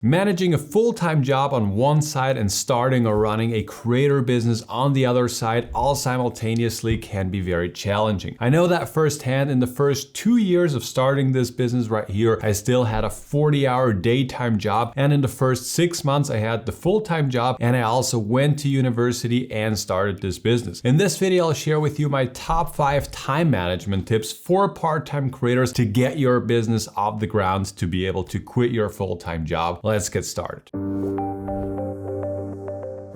Managing a full-time job on one side and starting or running a creator business on the other side all simultaneously can be very challenging. I know that firsthand. In the first 2 years of starting this business right here, I still had a 40-hour daytime job, and in the first 6 months I had the full-time job, and I also went to university and started this business. In this video, I'll share with you my top 5 time management tips for part-time creators to get your business off the ground, to be able to quit your full-time job. Let's get started.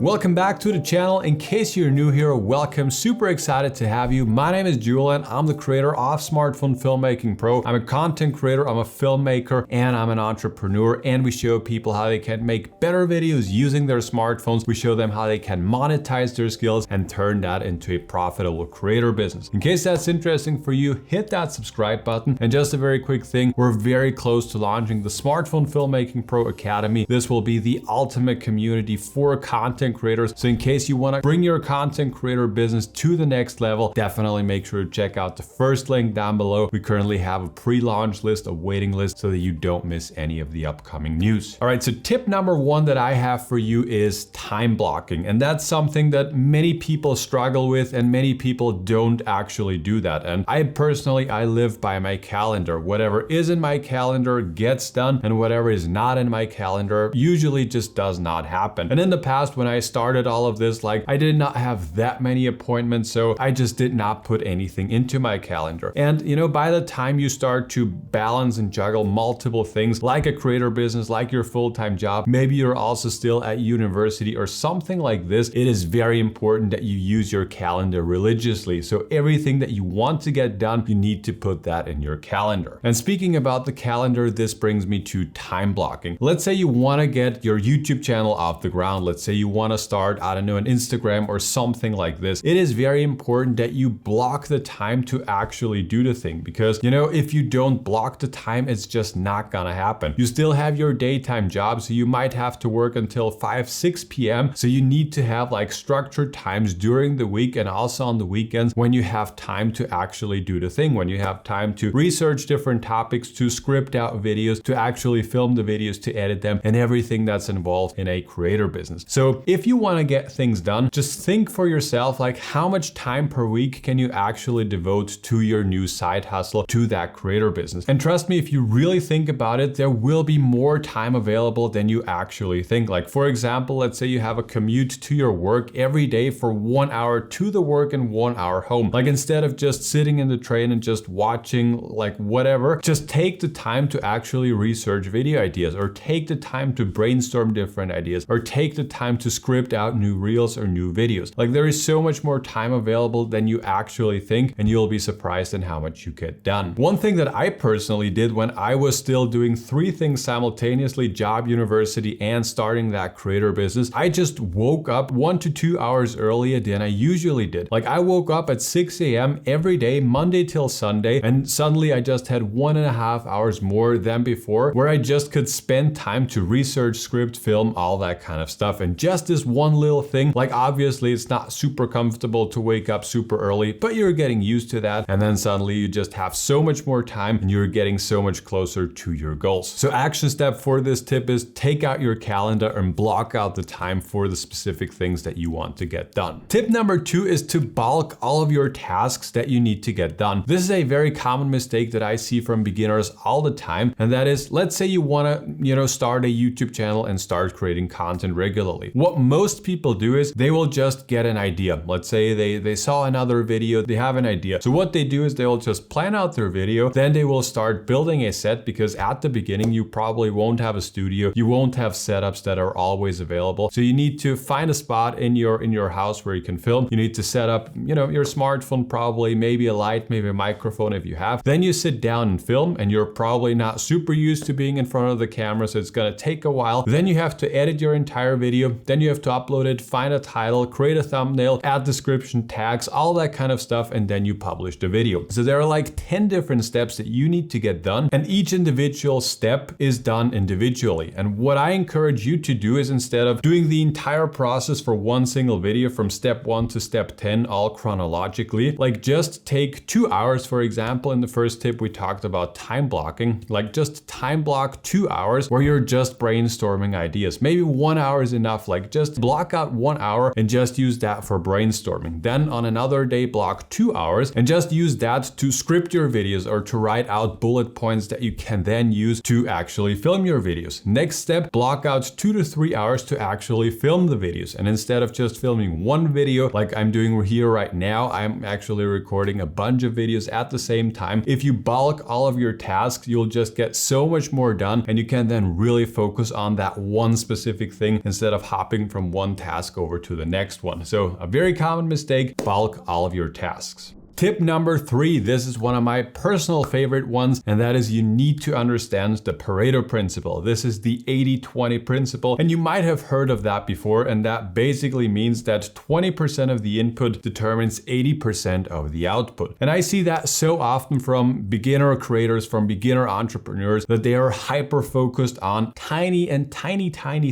Welcome back to the channel. In case you're new here, welcome. Super excited to have you. My name is Julian. I'm the creator of Smartphone Filmmaking Pro. I'm a content creator, I'm a filmmaker, and I'm an entrepreneur. And we show people how they can make better videos using their smartphones. We show them how they can monetize their skills and turn that into a profitable creator business. In case that's interesting for you, hit that subscribe button. And just a very quick thing, we're very close to launching the Smartphone Filmmaking Pro Academy. This will be the ultimate community for content creators. So in case you want to bring your content creator business to the next level, definitely make sure to check out the first link down below. We currently have a pre-launch list, a waiting list, so that you don't miss any of the upcoming news. All right, so tip number 1 that I have for you is time blocking. And that's something that many people struggle with, and many people don't actually do that. And I personally, I live by my calendar. Whatever is in my calendar gets done, and whatever is not in my calendar usually just does not happen. And in the past, when I started all of this, like, I did not have that many appointments, so I just did not put anything into my calendar. And you know, by the time you start to balance and juggle multiple things, like a creator business, like your full-time job, maybe you're also still at university or something like this, it is very important that you use your calendar religiously. So everything that you want to get done, you need to put that in your calendar. And speaking about the calendar, this brings me to time blocking. Let's say you want to get your YouTube channel off the ground. Let's say you want to start, I don't know, an Instagram or something like this. It is very important that you block the time to actually do the thing, because you know, if you don't block the time, it's just not gonna happen. You still have your daytime job, so you might have to work until 5-6 p.m. So you need to have like structured times during the week and also on the weekends when you have time to actually do the thing, when you have time to research different topics, to script out videos, to actually film the videos, to edit them, and everything that's involved in a creator business. So if you want to get things done, just think for yourself, like, how much time per week can you actually devote to your new side hustle, to that creator business? And trust me, if you really think about it, there will be more time available than you actually think. Like, for example, let's say you have a commute to your work every day for 1 hour to the work and 1 hour home. Like, instead of just sitting in the train and just watching like whatever, just take the time to actually research video ideas, or take the time to brainstorm different ideas, or take the time to script out new reels or new videos. Like, there is so much more time available than you actually think, and you'll be surprised in how much you get done. One thing that I personally did when I was still doing 3 things simultaneously, job, university, and starting that creator business, I just woke up 1 to 2 hours earlier than I usually did. Like, I woke up at 6 a.m. every day, Monday till Sunday, and suddenly I just had 1.5 hours more than before, where I just could spend time to research, script, film, all that kind of stuff. And just this one little thing, like, obviously it's not super comfortable to wake up super early, but you're getting used to that, and then suddenly you just have so much more time and you're getting so much closer to your goals. So action step for this tip is take out your calendar and block out the time for the specific things that you want to get done. Tip number 2 is to bulk all of your tasks that you need to get done. This is a very common mistake that I see from beginners all the time, and that is, let's say you want to, you know, start a YouTube channel and start creating content regularly. What most people do is they will just get an idea. Let's say they saw another video, they have an idea. So what they do is they will just plan out their video, then they will start building a set, because at the beginning you probably won't have a studio, you won't have setups that are always available. So you need to find a spot in your house where you can film. You need to set up, you know, your smartphone, probably, maybe a light, maybe a microphone if you have. Then you sit down and film, and you're probably not super used to being in front of the camera, so it's gonna take a while. Then you have to edit your entire video, then you have to upload it, find a title, create a thumbnail, add description, tags, all that kind of stuff, and then you publish the video. So there are like 10 different steps that you need to get done, and each individual step is done individually. And what I encourage you to do is, instead of doing the entire process for one single video from step 1 to step 10 all chronologically, like just take 2 hours, for example. In the first tip we talked about time blocking, like just time block 2 hours where you're just brainstorming ideas. Maybe 1 hour is enough, like just block out 1 hour and just use that for brainstorming. Then on another day block 2 hours and just use that to script your videos or to write out bullet points that you can then use to actually film your videos. Next step, block out 2 to 3 hours to actually film the videos. And instead of just filming one video like I'm doing here right now, I'm actually recording a bunch of videos at the same time. If you bulk all of your tasks, you'll just get so much more done, and you can then really focus on that one specific thing instead of hopping from one task over to the next one. So a very common mistake, bulk all of your tasks. Tip number 3, this is one of my personal favorite ones, and that is you need to understand the Pareto principle. This is the 80-20 principle, and you might have heard of that before, and that basically means that 20% of the input determines 80% of the output. And I see that so often from beginner creators, from beginner entrepreneurs, that they are hyper focused on tiny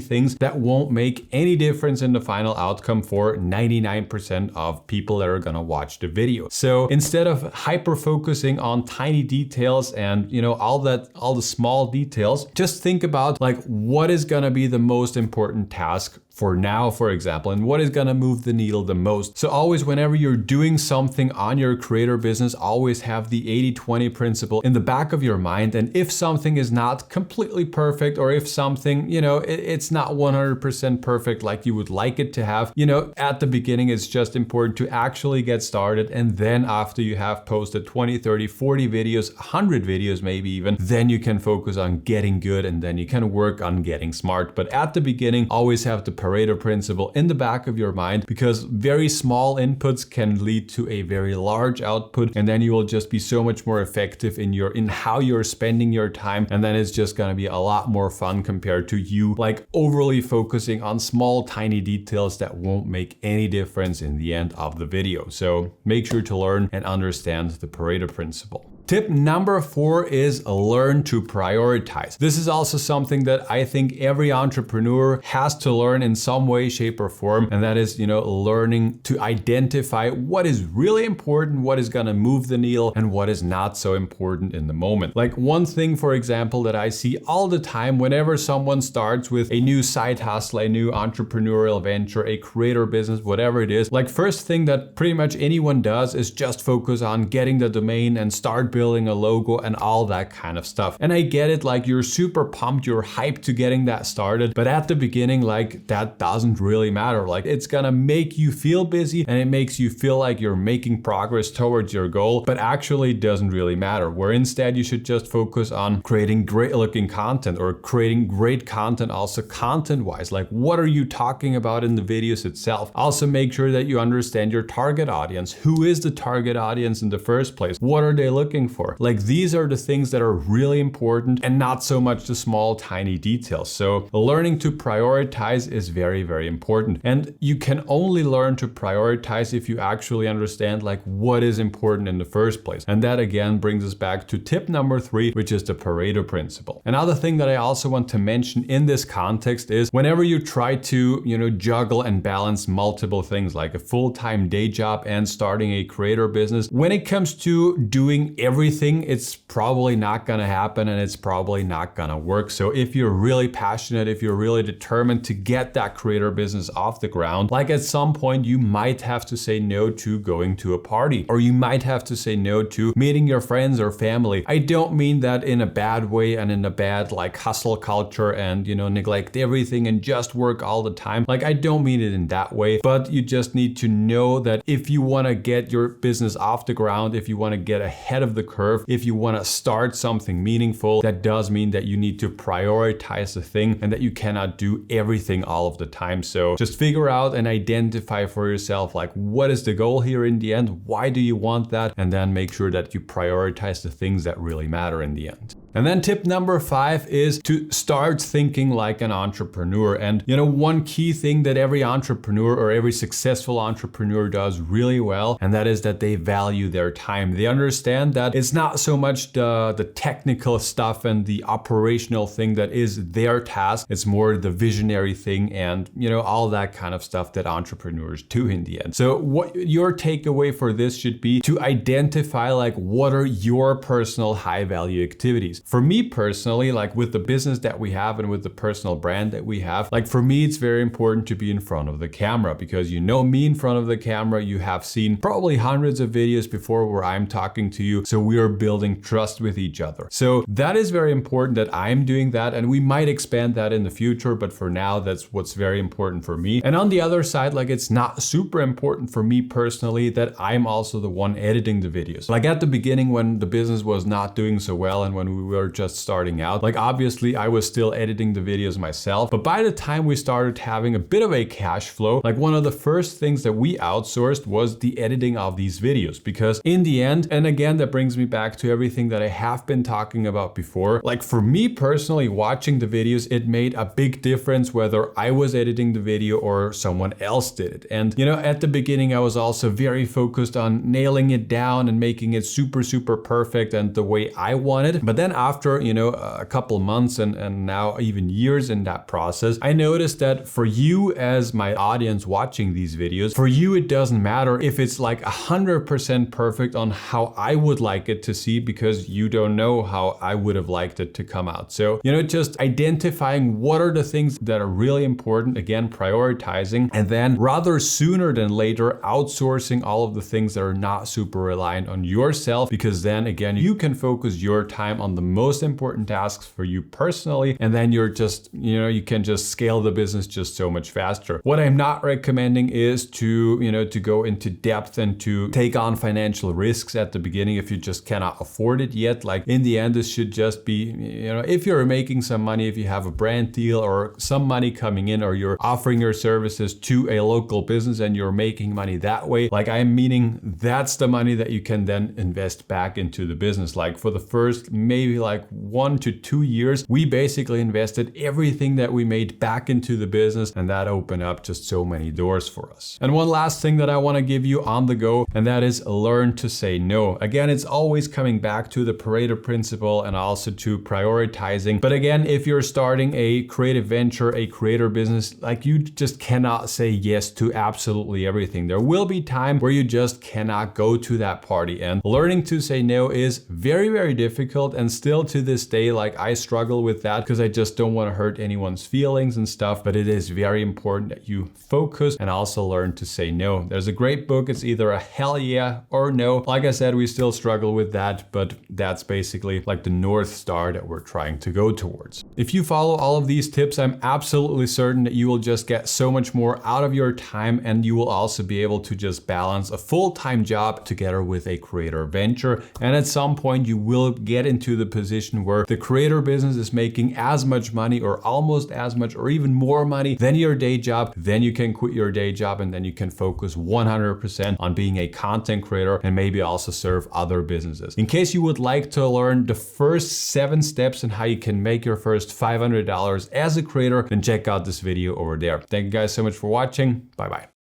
things that won't make any difference in the final outcome for 99% of people that are gonna watch the video. So instead of hyper focusing on tiny details and all the small details, just think about like what is gonna be the most important task for now, for example, and what is gonna move the needle the most. So always, whenever you're doing something on your creator business, always have the 80-20 principle in the back of your mind. And if something is not completely perfect, or if something, it's not 100% perfect like you would like it to have, at the beginning, it's just important to actually get started. And then after you have posted 20, 30, 40 videos, 100 videos, maybe even, then you can focus on getting good, and then you can work on getting smart. But at the beginning, always have the Pareto principle in the back of your mind, because very small inputs can lead to a very large output, and then you will just be so much more effective in how you're spending your time, and then it's just gonna be a lot more fun compared to you like overly focusing on small tiny details that won't make any difference in the end of the video. So make sure to learn and understand the Pareto principle. Tip number 4 is learn to prioritize. This is also something that I think every entrepreneur has to learn in some way, shape, or form. And that is, learning to identify what is really important, what is gonna move the needle, and what is not so important in the moment. Like one thing, for example, that I see all the time whenever someone starts with a new side hustle, a new entrepreneurial venture, a creator business, whatever it is, like first thing that pretty much anyone does is just focus on getting the domain and start building a logo and all that kind of stuff. And I get it, like you're super pumped, you're hyped to getting that started, but at the beginning, like that doesn't really matter. Like it's gonna make you feel busy, and it makes you feel like you're making progress towards your goal, but actually it doesn't really matter. Where instead you should just focus on creating great looking content, or creating great content also content wise. Like what are you talking about in the videos itself? Also make sure that you understand your target audience. Who is the target audience in the first place? What are they looking for? Like these are the things that are really important, and not so much the small tiny details. So learning to prioritize is very, very important. And you can only learn to prioritize if you actually understand like what is important in the first place. And that again brings us back to tip number 3, which is the Pareto principle. Another thing that I also want to mention in this context is whenever you try to, juggle and balance multiple things like a full-time day job and starting a creator business, when it comes to doing everything, it's probably not gonna happen, and it's probably not gonna work. So if you're really passionate, if you're really determined to get that creator business off the ground, like at some point you might have to say no to going to a party, or you might have to say no to meeting your friends or family. I don't mean that in a bad way and in a bad like hustle culture and neglect everything and just work all the time. Like I don't mean it in that way, but you just need to know that if you want to get your business off the ground, if you want to get ahead of the curve, if you want to start something meaningful, that does mean that you need to prioritize the thing, and that you cannot do everything all of the time. So just figure out and identify for yourself like what is the goal here in the end, why do you want that, and then make sure that you prioritize the things that really matter in the end. And then tip number 5 is to start thinking like an entrepreneur. And one key thing that every entrepreneur or every successful entrepreneur does really well, and that is that they value their time. They understand that it's not so much the technical stuff and the operational thing that is their task. It's more the visionary thing and all that kind of stuff that entrepreneurs do in the end. So what your takeaway for this should be to identify like what are your personal high value activities. For me personally, like with the business that we have and with the personal brand that we have, like for me, it's very important to be in front of the camera because me in front of the camera, you have seen probably hundreds of videos before where I'm talking to you. So we are building trust with each other. So that is very important that I'm doing that, and we might expand that in the future, but for now, that's what's very important for me. And on the other side, like it's not super important for me personally that I'm also the one editing the videos. Like at the beginning when the business was not doing so well and when we were just starting out, like obviously I was still editing the videos myself, but by the time we started having a bit of a cash flow, like one of the first things that we outsourced was the editing of these videos, because in the end, and again, that brings me back to everything that I have been talking about before, like for me personally, watching the videos, it made a big difference whether I was editing the video or someone else did it. And at the beginning, I was also very focused on nailing it down and making it super, super perfect and the way I wanted. But then after, a couple months and now even years in that process, I noticed that for you as my audience watching these videos, for you, it doesn't matter if it's like 100% perfect on how I would like it to see, because you don't know how I would have liked it to come out. So, just identifying what are the things that are really important, again, prioritizing, and then rather sooner than later, outsourcing all of the things that are not super reliant on yourself, because then again, you can focus your time on the most important tasks for you personally, and then you're just, you can just scale the business just so much faster. What I'm not recommending is to go into depth and to take on financial risks at the beginning if you just cannot afford it yet. Like in the end, this should just be, if you're making some money, if you have a brand deal or some money coming in, or you're offering your services to a local business and you're making money that way, like I'm meaning that's the money that you can then invest back into the business. Like for the first maybe like 1 to 2 years, we basically invested everything that we made back into the business, and that opened up just so many doors for us. And one last thing that I want to give you on the go, and that is learn to say no. Again, it's always coming back to the Pareto principle and also to prioritizing. But again, if you're starting a creative venture, a creator business, like you just cannot say yes to absolutely everything. There will be time where you just cannot go to that party, and learning to say no is very, very difficult. And still to this day, like I struggle with that because I just don't want to hurt anyone's feelings and stuff. But it is very important that you focus and also learn to say no. There's a great book. It's either a hell yeah or no. Like I said, we still struggle with that, but that's basically like the North Star that we're trying to go towards. If you follow all of these tips, I'm absolutely certain that you will just get so much more out of your time, and you will also be able to just balance a full-time job together with a creator venture. And at some point you will get into the position where the creator business is making as much money or almost as much or even more money than your day job. Then you can quit your day job, and then you can focus 100% on being a content creator and maybe also serve other businesses. In case you would like to learn the first 7 steps and how you can make your first $500 as a creator, then check out this video over there. Thank you guys so much for watching. Bye bye.